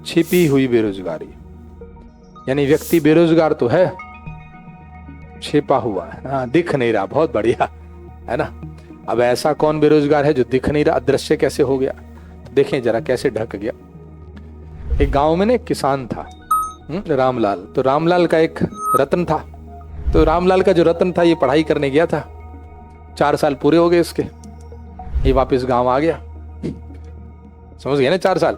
छिपी हुई बेरोजगारी, यानी व्यक्ति बेरोजगार तो है, छिपा हुआ है, हाँ, दिख नहीं रहा। बहुत बढ़िया है ना। अब ऐसा कौन बेरोजगार है जो दिख नहीं रहा, अदृश्य कैसे हो गया? तो देखें जरा कैसे ढक गया। एक गांव में ना एक किसान था, रामलाल। तो रामलाल का एक रत्न था। तो रामलाल का जो रत्न था ये पढ़ाई करने गया था, 4 साल पूरे हो गए इसके, ये वापस गांव आ गया। समझ गए ना, 4 साल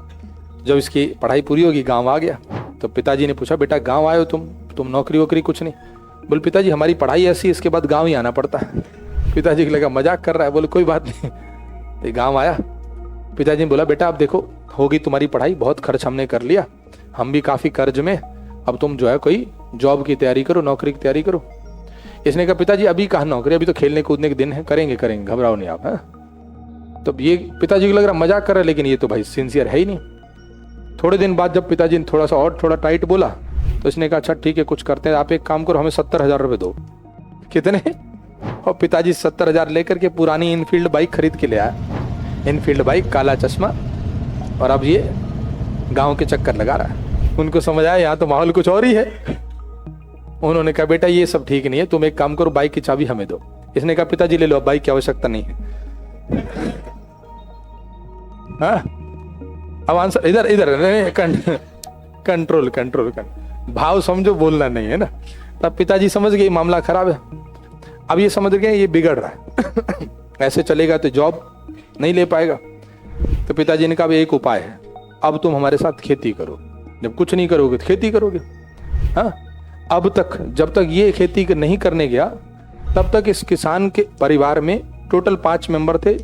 जब इसकी पढ़ाई पूरी होगी गांव आ गया। तो पिताजी ने पूछा, बेटा गांव आए हो तुम नौकरी वोकरी कुछ नहीं? बोल पिताजी हमारी पढ़ाई ऐसी, इसके बाद गांव ही आना पड़ता है। पिताजी को लगा मजाक कर रहा है। बोले कोई बात नहीं। तो गांव आया। पिताजी ने बोला, बेटा अब देखो होगी तुम्हारी पढ़ाई, बहुत खर्च हमने कर लिया, हम भी काफी कर्ज में, अब तुम जो है कोई जॉब की तैयारी करो, नौकरी की तैयारी करो। इसने कहा पिताजी अभी कहाँ नौकरी, अभी तो खेलने कूदने के दिन है, करेंगे घबराओ नहीं आप। है तो ये पिताजी को लग रहा मजाक कर रहा है, लेकिन ये तो भाई सिंसियर है ही नहीं। थोड़े दिन बाद जब पिताजी ने थोड़ा टाइट बोला तो इसने कहा अच्छा ठीक है कुछ करते हैं, आप एक काम करो, हमें 70,000 रुपये दो। कितने? और पिताजी 70,000 लेकर के पुरानी इनफील्ड बाइक खरीद के ले आया। इनफील्ड बाइक, काला चश्मा, और अब ये गांव के चक्कर लगा रहा है। उनको समझ आया यहाँ तो माहौल कुछ और ही है। उन्होंने कहा बेटा ये सब ठीक नहीं है, तुम एक काम करो, बाइक की चाबी हमें दो। इसने कहा पिताजी ले लो, अब बाइक की आवश्यकता नहीं है। हाँ अब आंसर इधर कंट्रोल भाव समझो, बोलना नहीं है ना। तब पिताजी समझ गए मामला खराब है। अब ये समझ गए ये बिगड़ रहा है, ऐसे चलेगा तो जॉब नहीं ले पाएगा। तो पिताजी ने कहा एक उपाय है, अब तुम हमारे साथ खेती करो, जब कुछ नहीं करोगे तो खेती करोगे। हाँ अब तक जब तक ये खेती नहीं करने गया तब तक इस किसान के परिवार में टोटल 5 मेंबर थे,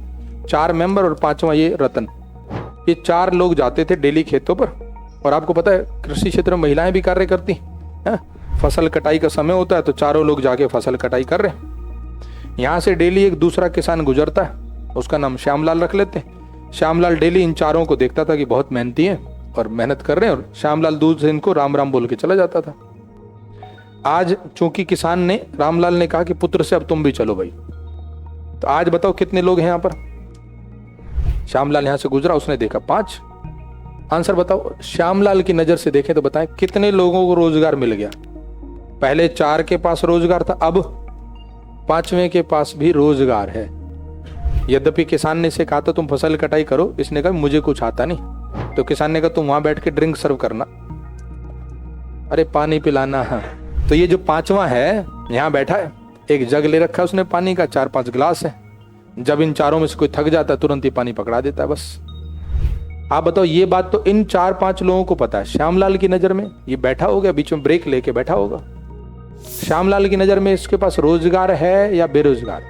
4 मेंबर और 5वां ये रतन। ये 4 लोग जाते थे डेली खेतों पर। और आपको पता है कृषि क्षेत्र में महिलाएं भी कार्य करती हैं। फसल कटाई का समय होता है तो चारों लोग जाके फसल कटाई कर रहे हैं। यहाँ से डेली एक दूसरा किसान गुजरता है, उसका नाम श्यामलाल रख लेते हैं। श्यामलाल डेली इन चारों को देखता था कि बहुत मेहनती हैं और मेहनत कर रहे हैं, और श्यामलाल दूर से इनको राम राम बोल के चला जाता था। आज चूंकि किसान ने, रामलाल ने कहा कि पुत्र से अब तुम भी चलो भाई। तो आज बताओ कितने लोग हैं यहाँ पर? श्यामलाल यहां से गुजरा, उसने देखा 5। आंसर बताओ, श्यामलाल की नजर से देखें तो बताएं कितने लोगों को रोजगार मिल गया? पहले 4 के पास रोजगार था, अब 5वें के पास भी रोजगार है। यद्यपि किसान ने इसे कहा था तुम फसल कटाई करो, इसने कहा मुझे कुछ आता नहीं। तो किसान ने कहा तुम वहां बैठ के ड्रिंक सर्व करना, अरे पानी पिलाना। हाँ तो ये जो 5वां है यहाँ बैठा है, एक जग ले रखा है उसने पानी का, 4-5 गिलास है। जब इन चारों में से कोई थक जाता है तुरंत ही पानी पकड़ा देता है, बस। आप बताओ ये बात तो इन 4-5 लोगों को पता है। श्यामलाल की नजर में ये बैठा होगा, बीच में ब्रेक लेके बैठा होगा। श्यामलाल की नजर में इसके पास रोजगार है या बेरोजगार?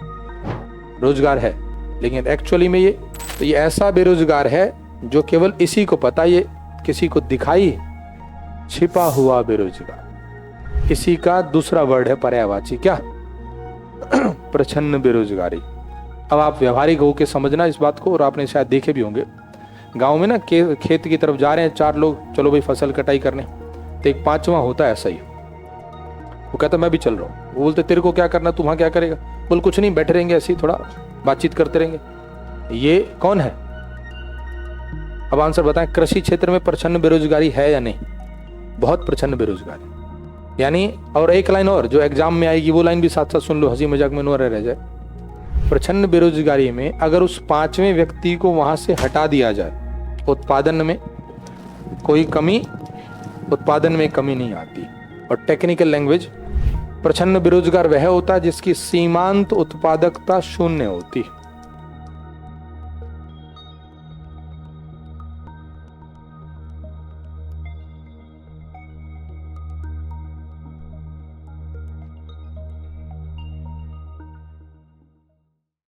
रोजगार है, लेकिन एक्चुअली में ये ऐसा बेरोजगार है जो केवल इसी को पता, ये किसी को दिखाई, छिपा हुआ बेरोजगार। इसी का दूसरा वर्ड है पर्यायवाची, क्या? प्रछन्न बेरोजगारी। अब आप व्यवहारिक होकर समझना इस बात को, और आपने शायद देखे भी होंगे गांव में ना, खेत की तरफ जा रहे हैं 4 लोग, चलो भाई फसल कटाई करने। तो एक 5वां होता है ऐसा ही, वो कहता मैं भी चल रहा हूँ। वो बोलते तेरे को क्या करना, तू वहां क्या करेगा? बोल कुछ नहीं, बैठे रहेंगे ऐसे ही, थोड़ा बातचीत करते रहेंगे। ये कौन है? अब आंसर बताएं, कृषि क्षेत्र में प्रछन्न बेरोजगारी है या नहीं? बहुत प्रछन्न बेरोजगारी। यानी और एक लाइन और जो एग्जाम में आएगी वो लाइन भी साथ साथ सुन लो, हंसी मजाक में न रह जाए। प्रछन्न बेरोजगारी में अगर उस 5वें व्यक्ति को वहां से हटा दिया जाए, उत्पादन में कमी नहीं आती। और टेक्निकल लैंग्वेज, प्रछन्न बेरोजगार वह होता है जिसकी सीमांत उत्पादकता 0 होती है।